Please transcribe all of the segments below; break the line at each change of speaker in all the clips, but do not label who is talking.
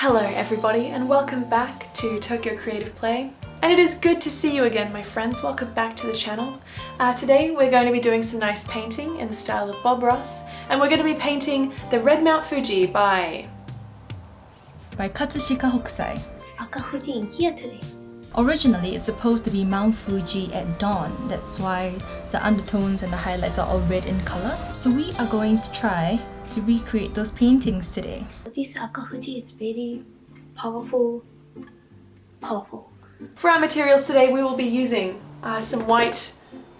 Hello everybody and welcome back to Tokyo Creative Play. And it is good to see you again, my friends. Welcome back to the channel. Today we're going to be doing some nice painting in the style of Bob Ross, and we're going to be painting the Red Mount Fuji by
Katsushika Hokusai.
Fuji in here today.
Originally, it's supposed to be Mount Fuji at dawn. That's why the undertones and the highlights are all red in color. So we are going to try to recreate those paintings today.
This Fuji is very powerful.
For our materials today, we will be using some white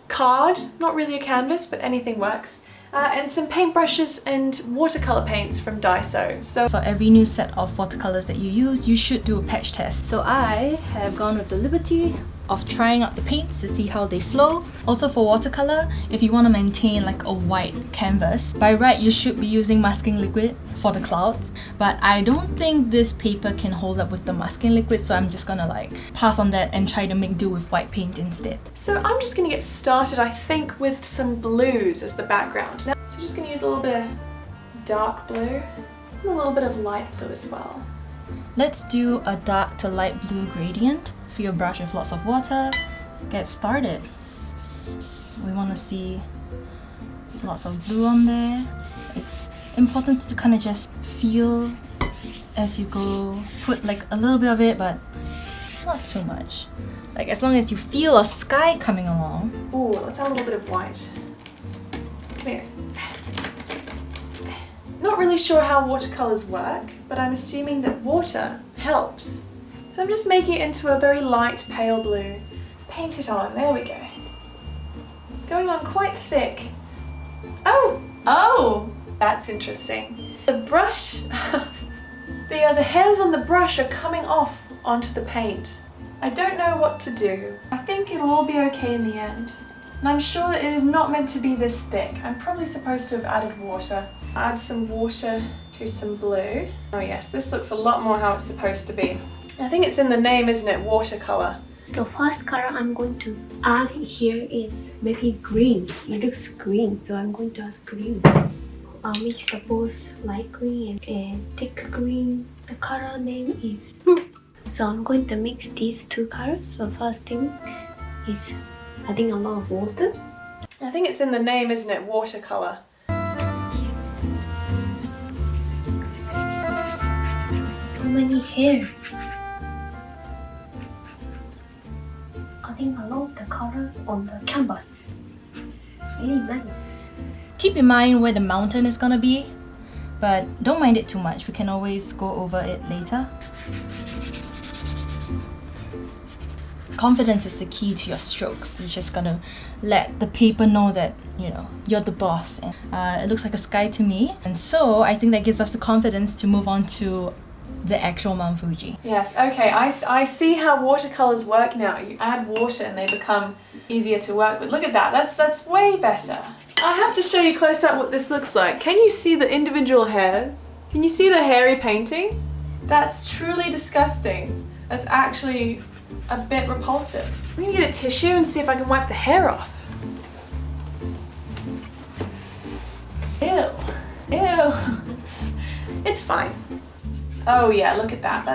card, not really a canvas, but anything works, and some paintbrushes and watercolor paints from Daiso. So
for every new set of watercolors that you use, you should do a patch test. So I have gone with the liberty of trying out the paints to see how they flow. Also for watercolor, if you want to maintain like a white canvas, by right you should be using masking liquid for the clouds, but I don't think this paper can hold up with the masking liquid, so I'm just gonna like pass on that and try to make do with white paint instead.
So I'm just gonna get started, I think, with some blues as the background. Now, so I'm just gonna use a little bit of dark blue and a little bit of light blue as well.
Let's do a dark to light blue gradient. Fill your brush with lots of water. Get started. We want to see lots of blue on there. It's important to kind of just feel as you go. Put like a little bit of it, but not too much. Like as long as you feel a sky coming along.
Ooh, let's add a little bit of white. Come here. Not really sure how watercolors work, but I'm assuming that water helps. So I'm just making it into a very light pale blue. Paint it on, there we go. It's going on quite thick. Oh, that's interesting. The brush, the hairs on the brush are coming off onto the paint. I don't know what to do. I think it'll all be okay in the end. And I'm sure that it is not meant to be this thick. I'm probably supposed to have added water. Add some water to some blue. Oh yes, this looks a lot more how it's supposed to be. I think it's in the name, isn't it? Watercolor.
The first color I'm going to add here is maybe green. It looks green, so I'm going to add green. I'll mix the both light green and thick green. The color name is So I'm going to mix these two colors. So first thing is adding a lot of water.
I think it's in the name, isn't it? Watercolor.
So many hair. Adding a lot of the color on the canvas. Really nice.
Keep in mind where the mountain is gonna be, but don't mind it too much. We can always go over it later. Confidence is the key to your strokes. You're just gonna let the paper know that, you know, you're the boss. And, it looks like a sky to me. And so I think that gives us the confidence to move on to the actual Mount Fuji.
Yes, okay, I see how watercolors work now. You add water and they become easier to work with. Look at that, that's way better. I have to show you close up what this looks like. Can you see the individual hairs? Can you see the hairy painting? That's truly disgusting. That's actually a bit repulsive. I'm gonna get a tissue and see if I can wipe the hair off. Ew, ew. It's fine. Oh yeah, look at that.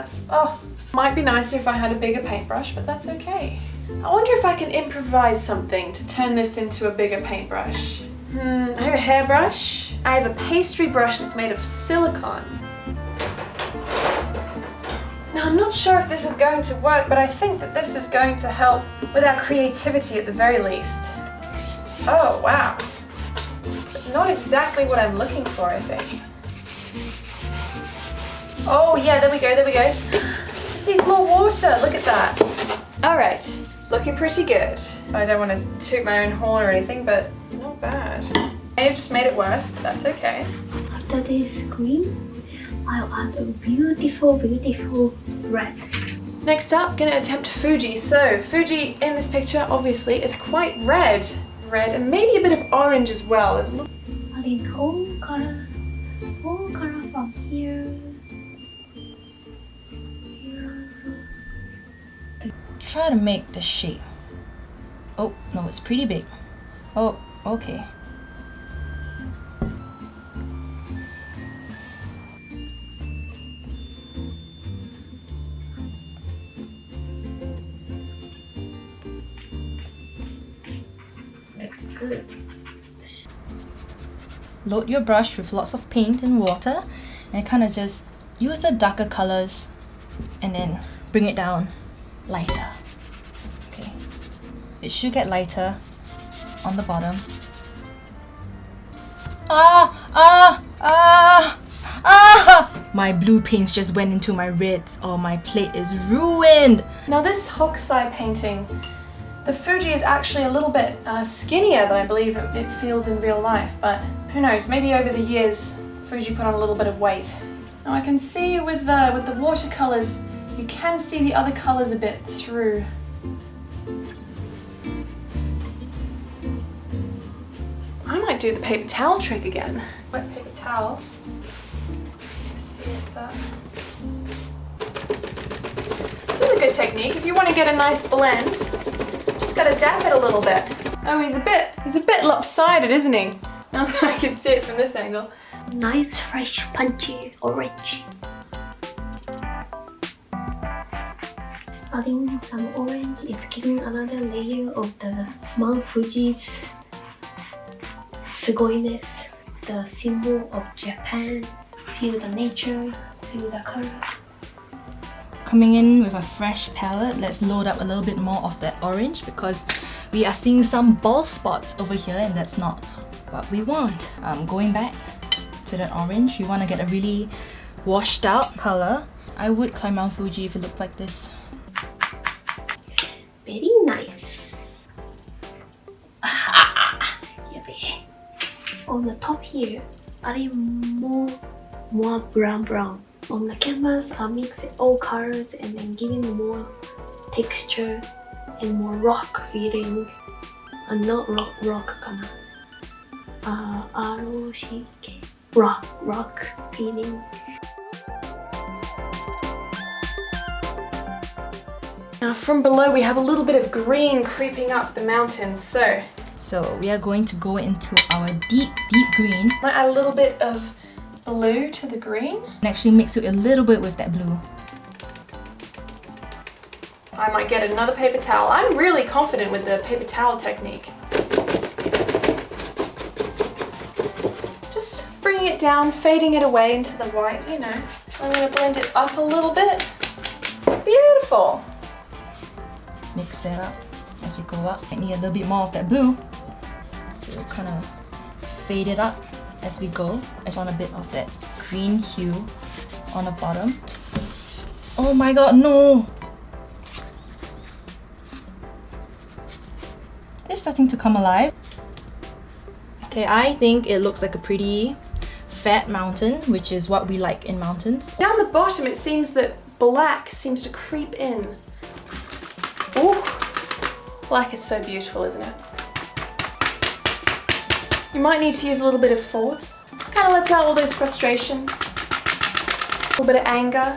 Might be nicer if I had a bigger paintbrush, but that's okay. I wonder if I can improvise something to turn this into a bigger paintbrush. I have a hairbrush. I have a pastry brush that's made of silicone. Now I'm not sure if this is going to work, but I think that this is going to help with our creativity at the very least. Oh wow. But not exactly what I'm looking for, I think. Oh yeah, there we go. Just needs more water, look at that. Alright, looking pretty good. I don't want to toot my own horn or anything, but not bad. I have just made it worse, but that's okay.
After this green, I'll add a beautiful red.
Next up, gonna attempt Fuji. So Fuji in this picture obviously is quite red, and maybe a bit of orange as well.
Adding whole color from here.
Try to make the shape. Oh, no, it's pretty big. Oh, okay.
good.
Load your brush with lots of paint and water and kind of just use the darker colors and then bring it down lighter. Okay, it should get lighter on the bottom. My blue paints just went into my reds. Oh, my plate is ruined.
Now this Hokusai painting, the Fuji is actually a little bit skinnier than I believe it feels in real life, but who knows, maybe over the years Fuji put on a little bit of weight. Now I can see with the watercolors, you can see the other colors a bit through. I might do the paper towel trick again. Wet paper towel. Let's see if that... This is a good technique. If you want to get a nice blend, just gotta dab it a little bit. Oh, he's a bit lopsided, isn't he? Now that I can see it from this angle.
Nice, fresh, punchy orange. Adding some orange is giving another layer of the Mount Fuji's sugoiness, the symbol of Japan. Feel the nature, feel the color.
Coming in with a fresh palette, let's load up a little bit more of that orange because we are seeing some bald spots over here and that's not what we want. Going back to that orange, you want to get a really washed out color. I would climb Mount Fuji if it looked like this.
Very nice. Yummy. On the top here, adding more brown. On the canvas, I mix all colors and then giving more texture and more rock feeling. Not rock kana. R-O-C-K. Rock feeling.
Now from below we have a little bit of green creeping up the mountains, so
we are going to go into our deep green.
might add a little bit of blue to the green.
And actually mix it a little bit with that blue.
I might get another paper towel. I'm really confident with the paper towel technique. Just bringing it down, fading it away into the white, you know. I'm going to blend it up a little bit. Beautiful.
Mix that up as we go up. I need a little bit more of that blue. So kind of fade it up as we go. I just want a bit of that green hue on the bottom. Oh my god, no! It's starting to come alive. Okay, I think it looks like a pretty fat mountain, which is what we like in mountains.
Down the bottom it seems that black seems to creep in. Ooh, black is so beautiful, isn't it? You might need to use a little bit of force. Kind of lets out all those frustrations. A little bit of anger.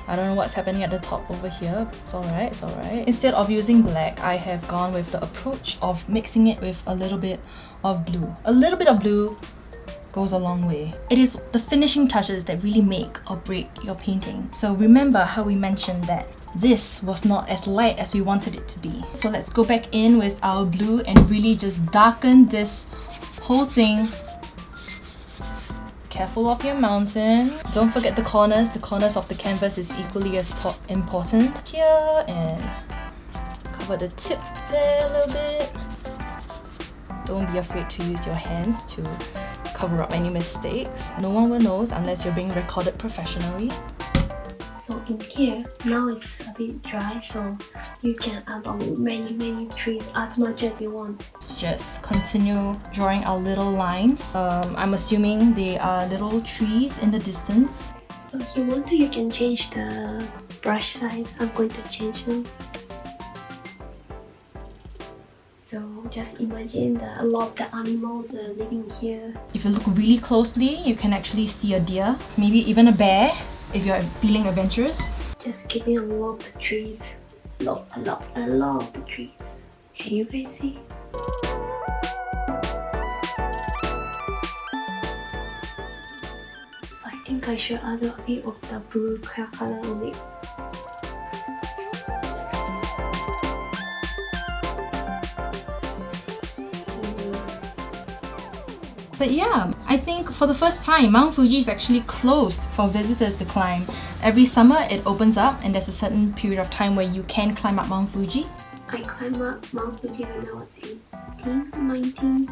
I don't know what's happening at the top over here. It's alright, it's alright. Instead of using black, I have gone with the approach of mixing it with a little bit of blue. A little bit of blue goes a long way. It is the finishing touches that really make or break your painting. So remember how we mentioned that this was not as light as we wanted it to be. So let's go back in with our blue and really just darken this whole thing. Careful of your mountain. Don't forget the corners. The corners of the canvas is equally as important. Here and cover the tip there a little bit. Don't be afraid to use your hands to cover up any mistakes. No one will know unless you're being recorded professionally.
So in here, now it's a bit dry, so you can add on many trees as much as you want.
Let's just continue drawing our little lines. I'm assuming they are little trees in the distance.
So if you want to, you can change the brush size. I'm going to change them. So just imagine a lot of the animals are living here.
If you look really closely, you can actually see a deer, maybe even a bear if you're feeling adventurous.
Just giving a lot of trees. A lot of the trees. Can you guys see? I think I should add a bit of the blue color on it.
But yeah, I think for the first time, Mount Fuji is actually closed for visitors to climb. Every summer it opens up and there's a certain period of time where you can climb up Mount Fuji.
I climbed up Mount Fuji when I was 18, 19.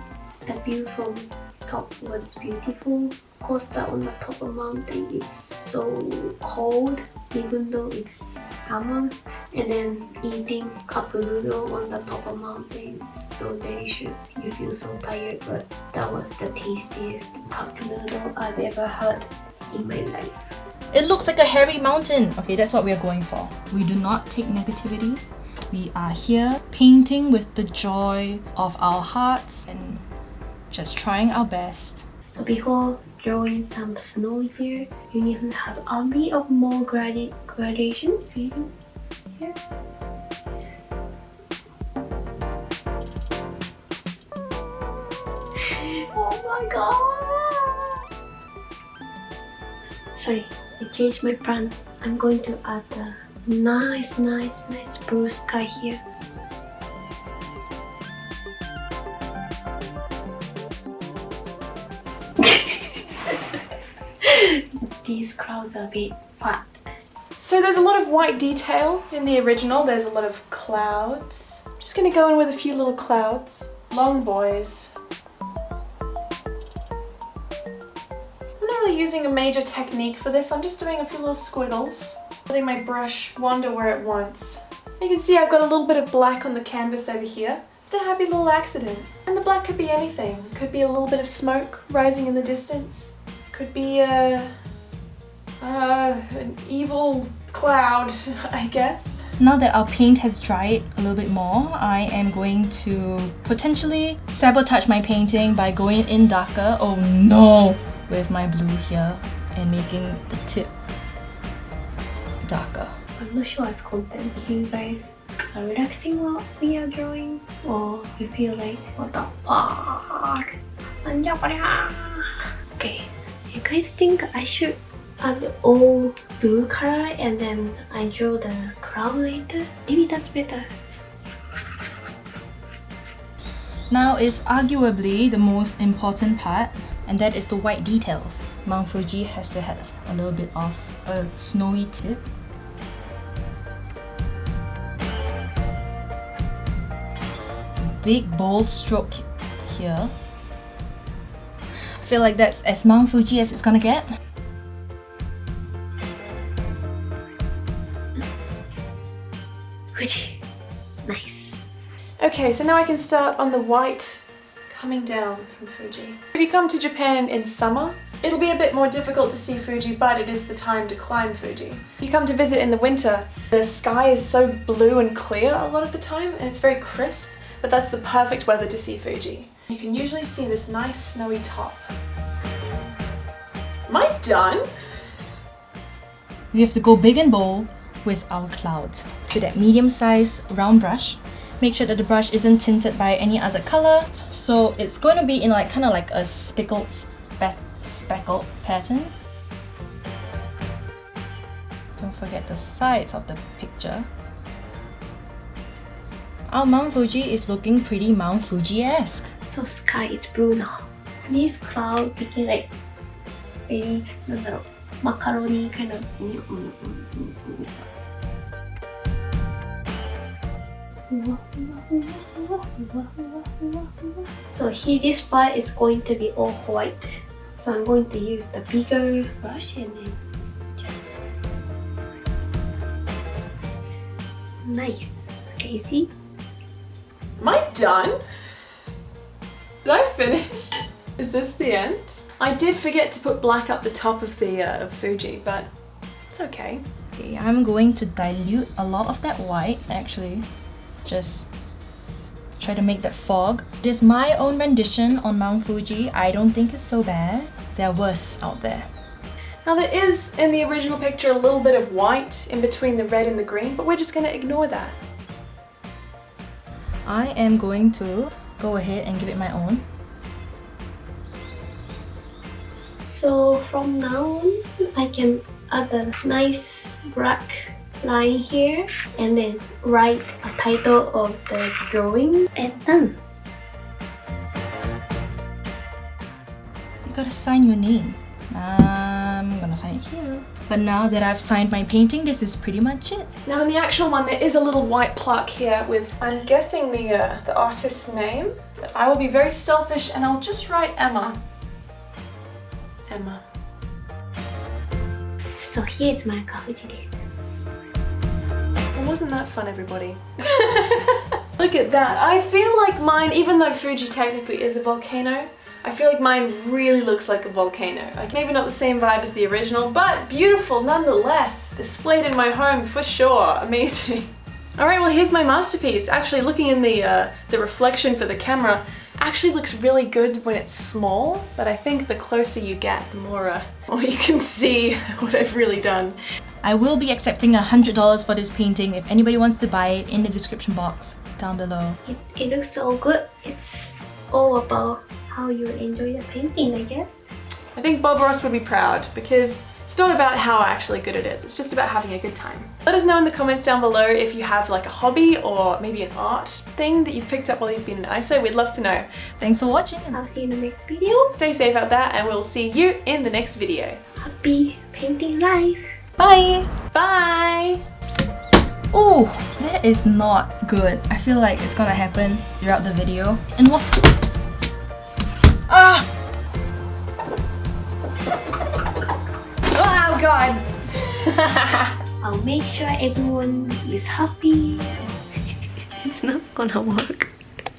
The view from top was beautiful. Of course, on the top of the mountain it's so cold, even though it's summer. And then eating cup noodle on the top of the mountain is so delicious. You feel so tired, but that was the tastiest cup noodle I've ever had in my life.
It looks like a hairy mountain. Okay, that's what we are going for. We do not take negativity. We are here painting with the joy of our hearts and just trying our best.
So before drawing some snow here, you need to have a bit of more gradation feeling here. Oh my god! Sorry, I changed my plan. I'm going to add a nice blue sky here. These clouds are a bit fat.
So there's a lot of white detail in the original. There's a lot of clouds. I'm just gonna go in with a few little clouds. Long boys. I'm not really using a major technique for this. I'm just doing a few little squiggles. Letting my brush wander where it wants. You can see I've got a little bit of black on the canvas over here. Just a happy little accident. And the black could be anything. It could be a little bit of smoke rising in the distance. Could be an evil cloud, I guess.
Now that our paint has dried a little bit more, I am going to potentially sabotage my painting by going in darker, oh no, with my blue here and making the tip darker.
I'm not sure it's content. If you guys are relaxing while we are drawing, or you feel like, what the fuck? Okay, you guys think I should add all blue color and then I draw the cloud later? Maybe that's better.
Now is arguably the most important part, and that is the white details. Mount Fuji has to have a little bit of a snowy tip. Big bold stroke here. I feel like that's as Mount Fuji as it's gonna get.
Fuji. Nice.
Okay, so now I can start on the white coming down from Fuji. If you come to Japan in summer, it'll be a bit more difficult to see Fuji, but it is the time to climb Fuji. If you come to visit in the winter, the sky is so blue and clear a lot of the time, and it's very crisp, but that's the perfect weather to see Fuji. You can usually see this nice snowy top. Am I done?
We have to go big and bold with our clouds. To that medium-sized round brush, make sure that the brush isn't tinted by any other color. So it's going to be in like kind of like a speckled pattern. Don't forget the sides of the picture. Our Mount Fuji is looking pretty Mount Fuji-esque.
So sky is blue now. This cloud looking like very macaroni kind of. So here this part is going to be all white. So I'm going to use the bigger brush and then just nice. Okay, you see?
Am I done? Did I finish? Is this the end? I did forget to put black up the top of the of Fuji, but it's okay.
Okay, I'm going to dilute a lot of that white, actually. Just try to make that fog. It is my own rendition on Mount Fuji. I don't think it's so bad. There are worse out there.
Now there is, in the original picture, a little bit of white in between the red and the green, but we're just going to ignore that.
I am going to go ahead and give it my own.
So from now on, I can add a nice black line here and then write a title of the drawing and done.
gotta sign your name. I'm gonna sign it here. But now that I've signed my painting, this is pretty much it.
Now in the actual one, there is a little white plaque here with, I'm guessing the artist's name. But I will be very selfish and I'll just write Emma. Emma.
So here's my coffee this.
Well, wasn't that fun, everybody? Look at that. I feel like mine, even though Fuji technically is a volcano, I feel like mine really looks like a volcano. Like maybe not the same vibe as the original, but beautiful nonetheless. Displayed in my home for sure. Amazing. Alright, well here's my masterpiece. Actually, looking in the reflection for the camera, actually looks really good when it's small, but I think the closer you get, the more you can see what I've really done.
I will be accepting $100 for this painting if anybody wants to buy it in the description box down below.
It looks so good. It's all about how you enjoy the painting, I guess.
I think Bob Ross would be proud because it's not about how actually good it is, it's just about having a good time. Let us know in the comments down below if you have like a hobby or maybe an art thing that you've picked up while you've been in ISO. We'd love to know.
Thanks for watching.
I'll see you in the next video.
Stay safe out there and we'll see you in the next video.
Happy painting life.
Bye!
Bye!
Oh, that is not good. I feel like it's gonna happen throughout the video. And what? Ah!
Oh God!
I'll make sure everyone is happy. It's not gonna work.